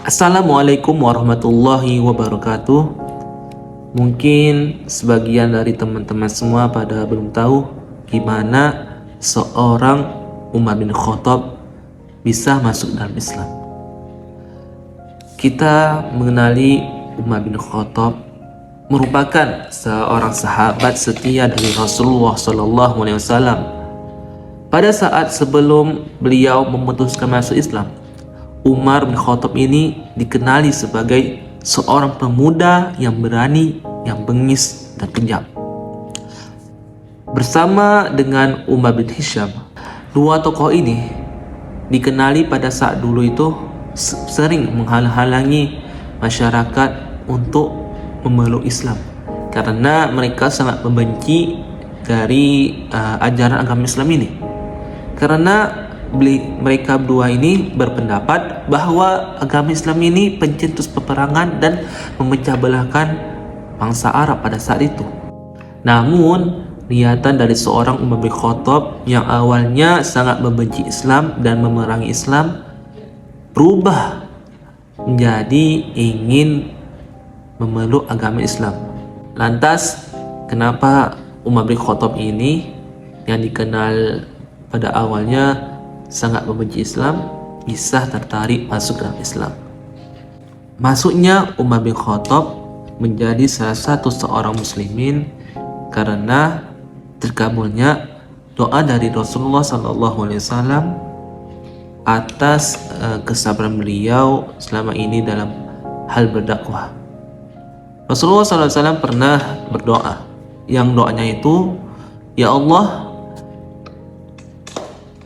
Assalamualaikum warahmatullahi wabarakatuh. Mungkin sebagian dari teman-teman semua pada belum tahu gimana seorang Umar bin Khattab bisa masuk dalam Islam. Kita mengenali Umar bin Khattab merupakan seorang sahabat setia dari Rasulullah SAW. Pada saat sebelum beliau memutuskan masuk Islam, Umar bin Khattab ini dikenali sebagai seorang pemuda yang berani, yang bengis dan kejam. Bersama dengan Umar bin Hisham, dua tokoh ini dikenali pada saat dulu itu sering menghalang-halangi masyarakat untuk memeluk Islam karena mereka sangat membenci dari ajaran agama Islam ini. Karena mereka berdua ini berpendapat bahwa agama Islam ini pencetus peperangan dan memecah belahkan bangsa Arab pada saat itu. Namun, niatan dari seorang Umar bin Khattab yang awalnya sangat membenci Islam dan memerangi Islam berubah menjadi ingin memeluk agama Islam. Lantas, kenapa Umar bin Khattab ini yang dikenal pada awalnya sangat membenci Islam bisa tertarik masuk dalam Islam? Masuknya Umar bin Khattab menjadi salah satu seorang muslimin karena terkabulnya doa dari Rasulullah SAW atas kesabaran beliau selama ini dalam hal berdakwah. Rasulullah SAW pernah berdoa, yang doanya itu, ya Allah,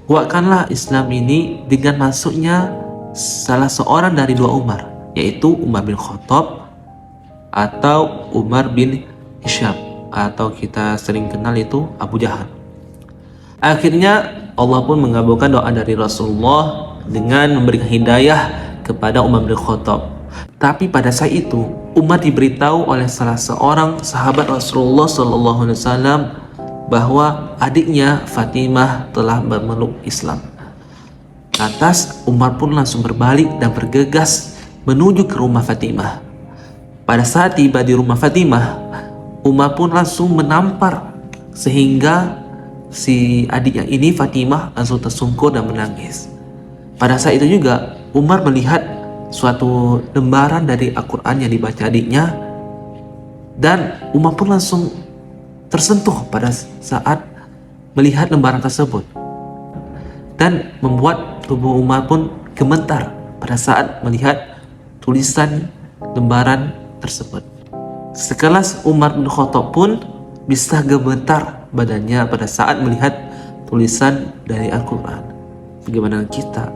kuatkanlah Islam ini dengan masuknya salah seorang dari dua Umar, yaitu Umar bin Khattab atau Umar bin Hisham, atau kita sering kenal itu Abu Jahal. Akhirnya Allah pun mengabulkan doa dari Rasulullah dengan memberikan hidayah kepada Umar bin Khattab. Tapi pada saat itu Umar diberitahu oleh salah seorang sahabat Rasulullah SAW bahwa adiknya Fatimah telah memeluk Islam. Lantas Umar pun langsung berbalik dan bergegas menuju ke rumah Fatimah. Pada saat tiba di rumah Fatimah, Umar pun langsung menampar sehingga si adiknya ini, Fatimah, langsung tersungkur dan menangis. Pada saat itu juga Umar melihat suatu lembaran dari Al-Quran yang dibaca adiknya, dan Umar pun langsung tersentuh pada saat melihat lembaran tersebut dan membuat tubuh Umar pun gemetar pada saat melihat tulisan lembaran tersebut. Sekelas Umar bin Khattab pun bisa gemetar badannya pada saat melihat tulisan dari Al-Quran. Bagaimana kita?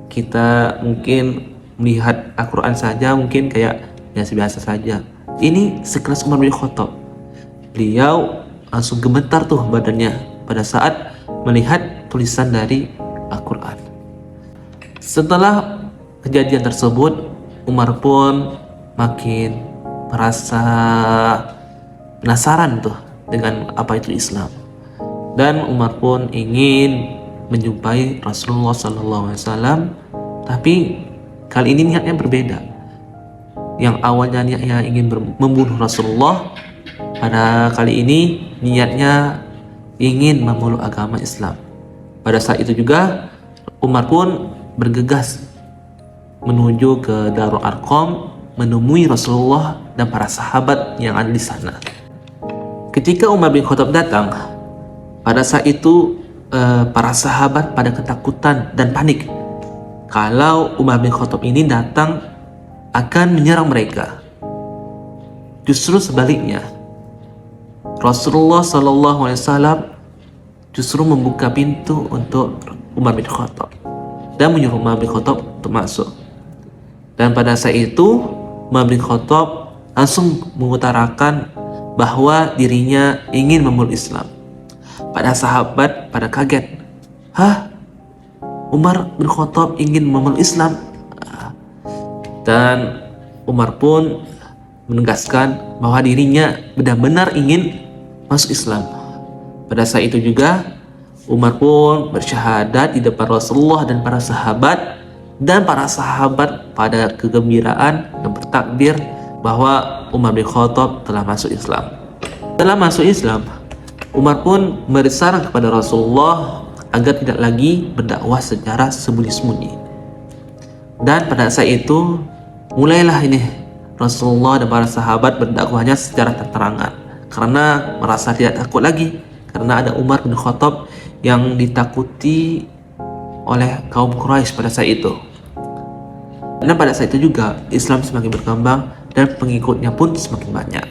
Kita mungkin melihat Al-Quran saja mungkin kayak biasa-biasa saja. Ini sekelas Umar bin Khattab, beliau langsung gemetar tuh badannya pada saat melihat tulisan dari Al-Quran. Setelah kejadian tersebut, Umar pun makin merasa penasaran tuh dengan apa itu Islam, dan Umar pun ingin menjumpai Rasulullah SAW. Tapi kali ini niatnya berbeda. Yang awalnya niatnya ingin membunuh Rasulullah, pada kali ini niatnya ingin memeluk agama Islam. Pada saat itu juga Umar pun bergegas menuju ke Darul Arqam menemui Rasulullah dan para sahabat yang ada di sana. Ketika Umar bin Khattab datang, pada saat itu para sahabat pada ketakutan dan panik kalau Umar bin Khattab ini datang akan menyerang mereka. Justru sebaliknya, Rasulullah SAW justru membuka pintu untuk Umar bin Khattab dan menyuruh Umar bin Khattab untuk masuk. Dan pada saat itu Umar bin Khattab langsung mengutarakan bahwa dirinya ingin memeluk Islam. Pada sahabat pada kaget, hah? Umar bin Khattab ingin memeluk Islam? Dan Umar pun menegaskan bahwa dirinya benar-benar ingin masuk Islam. Pada saat itu juga Umar pun bersyahadat di depan Rasulullah dan para sahabat Dan para sahabat pada kegembiraan dan bertakbir bahwa Umar bin Khattab telah masuk Islam. Setelah masuk Islam, Umar pun bersarang kepada Rasulullah agar tidak lagi berdakwah secara sembunyi-sembunyi. Dan pada saat itu mulailah ini Rasulullah dan para sahabat berdakwahnya secara terang-terangan, karena merasa tidak takut lagi, karena ada Umar bin Khattab yang ditakuti oleh kaum Quraisy pada saat itu. Dan pada saat itu juga Islam semakin berkembang dan pengikutnya pun semakin banyak.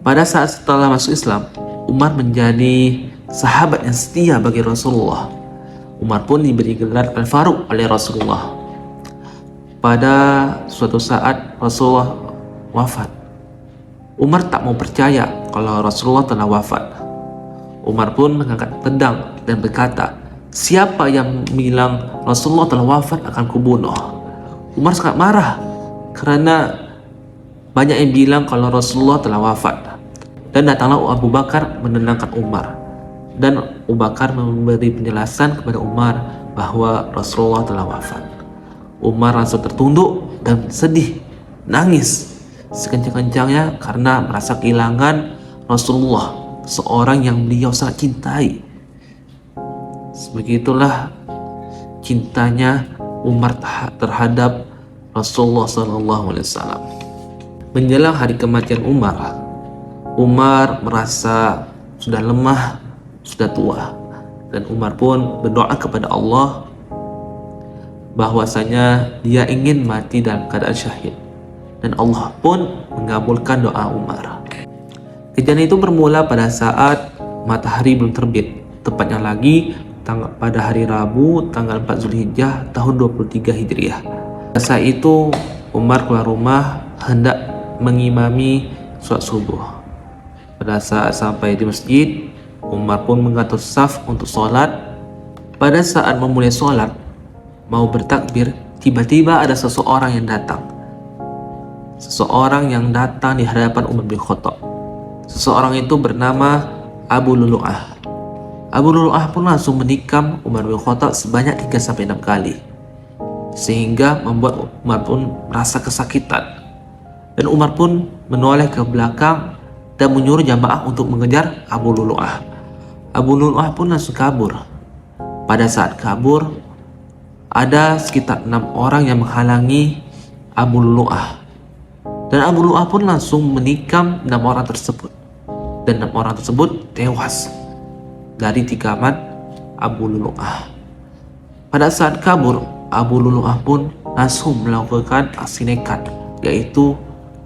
Pada saat setelah masuk Islam, Umar menjadi sahabat yang setia bagi Rasulullah. Umar pun diberi gelar Al-Faruq oleh Rasulullah. Pada suatu saat Rasulullah wafat, Umar tak mau percaya kalau Rasulullah telah wafat. Umar pun mengangkat pedang dan berkata, "Siapa yang bilang Rasulullah telah wafat akan kubunuh." Umar sangat marah karena banyak yang bilang kalau Rasulullah telah wafat. Dan datanglah Abu Bakar menenangkan Umar. Dan Abu Bakar memberi penjelasan kepada Umar bahwa Rasulullah telah wafat. Umar langsung tertunduk dan sedih, nangis sekencang-kencangnya karena merasa kehilangan Rasulullah, seorang yang beliau sangat cintai. Begitulah cintanya Umar terhadap Rasulullah SAW. Menjelang hari kematian Umar, Umar merasa sudah lemah, sudah tua, dan Umar pun berdoa kepada Allah bahwasanya dia ingin mati dalam keadaan syahid, dan Allah pun mengabulkan doa Umar. Kejadian itu bermula pada saat matahari belum terbit, tepatnya lagi pada hari Rabu tanggal 4 Zulhijjah tahun 23 Hijriah. Pada saat itu Umar keluar rumah hendak mengimami sholat subuh. Pada saat sampai di masjid, Umar pun mengatur saf untuk sholat. Pada saat memulai sholat, mau bertakbir, tiba-tiba ada seseorang yang datang. Seseorang yang datang di hadapan Umar bin Khattab. Seseorang itu bernama Abu Lulu'ah. Abu Lulu'ah pun langsung menikam Umar bin Khattab sebanyak 3-6 kali, sehingga membuat Umar pun merasa kesakitan. Dan Umar pun menoleh ke belakang dan menyuruh jamaah untuk mengejar Abu Lulu'ah. Abu Lulu'ah pun langsung kabur. Pada saat kabur, ada sekitar 6 orang yang menghalangi Abu Lulu'ah. Dan Abu Lulu'ah pun langsung menikam 6 orang tersebut. Dan 6 orang tersebut tewas dari tikaman Abu Lulu'ah. Pada saat kabur, Abu Lulu'ah pun langsung melakukan aksi nekat, yaitu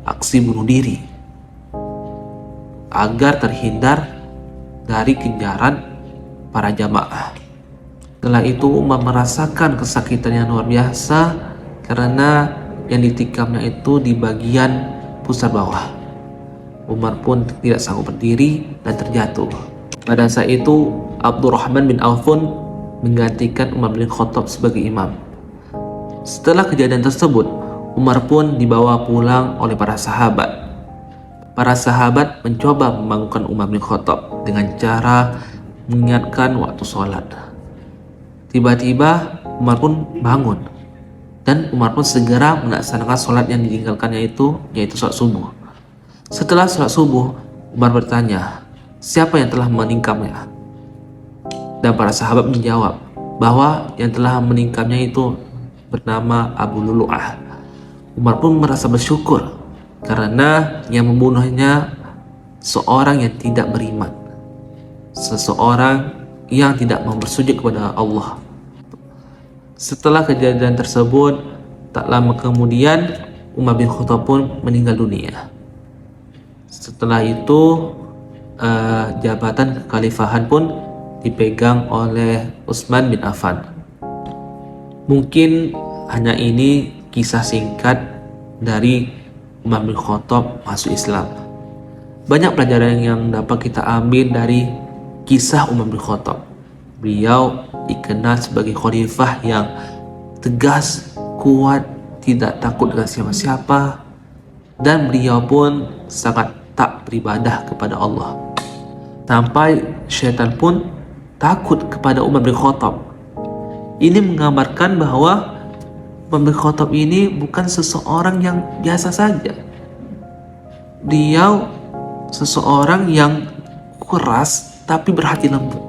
aksi bunuh diri, agar terhindar dari kejaran para jamaah. Setelah itu Umar merasakan kesakitan yang luar biasa karena yang ditikamnya itu di bagian pusar bawah. Umar pun tidak sanggup berdiri dan terjatuh. Pada saat itu Abdurrahman bin Auf pun menggantikan Umar bin Khattab sebagai imam. Setelah kejadian tersebut, Umar pun dibawa pulang oleh para sahabat. Para sahabat mencoba membangunkan Umar bin Khattab dengan cara mengingatkan waktu sholat. Tiba-tiba Umar pun bangun, dan Umar pun segera melaksanakan sholat yang ditinggalkannya yaitu sholat subuh. Setelah sholat subuh, Umar bertanya, siapa yang telah meningkamnya? Dan para sahabat menjawab bahwa yang telah meningkamnya itu bernama Abu Lulu'ah. Umar pun merasa bersyukur karena yang membunuhnya seorang yang tidak beriman, seseorang yang tidak mau bersujud kepada Allah. Setelah kejadian tersebut, tak lama kemudian Umar bin Khattab pun meninggal dunia. Setelah itu jabatan kekhalifahan pun dipegang oleh Utsman bin Affan. Mungkin hanya ini kisah singkat dari Umar bin Khattab masuk Islam. Banyak pelajaran yang dapat kita ambil dari kisah Umar bin Khattab. Beliau dikenal sebagai khalifah yang tegas, kuat, tidak takut dengan siapa-siapa, dan beliau pun sangat tak beribadah kepada Allah. Sampai syaitan pun takut kepada Umar bin Khattab. Ini menggambarkan bahwa Umar bin Khattab ini bukan seseorang yang biasa saja. Dia seseorang yang keras tapi berhati lembut.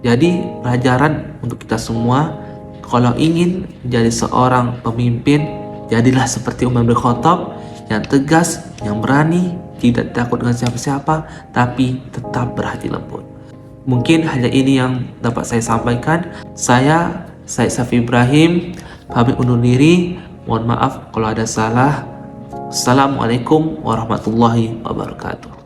Jadi pelajaran untuk kita semua, kalau ingin menjadi seorang pemimpin, jadilah seperti Umar bin Khattab, yang tegas, yang berani, tidak takut dengan siapa-siapa, tapi tetap berhati lembut. Mungkin hanya ini yang dapat saya sampaikan. Saya Said Safi Ibrahim, pamit undur diri. Mohon maaf kalau ada salah. Assalamualaikum warahmatullahi wabarakatuh.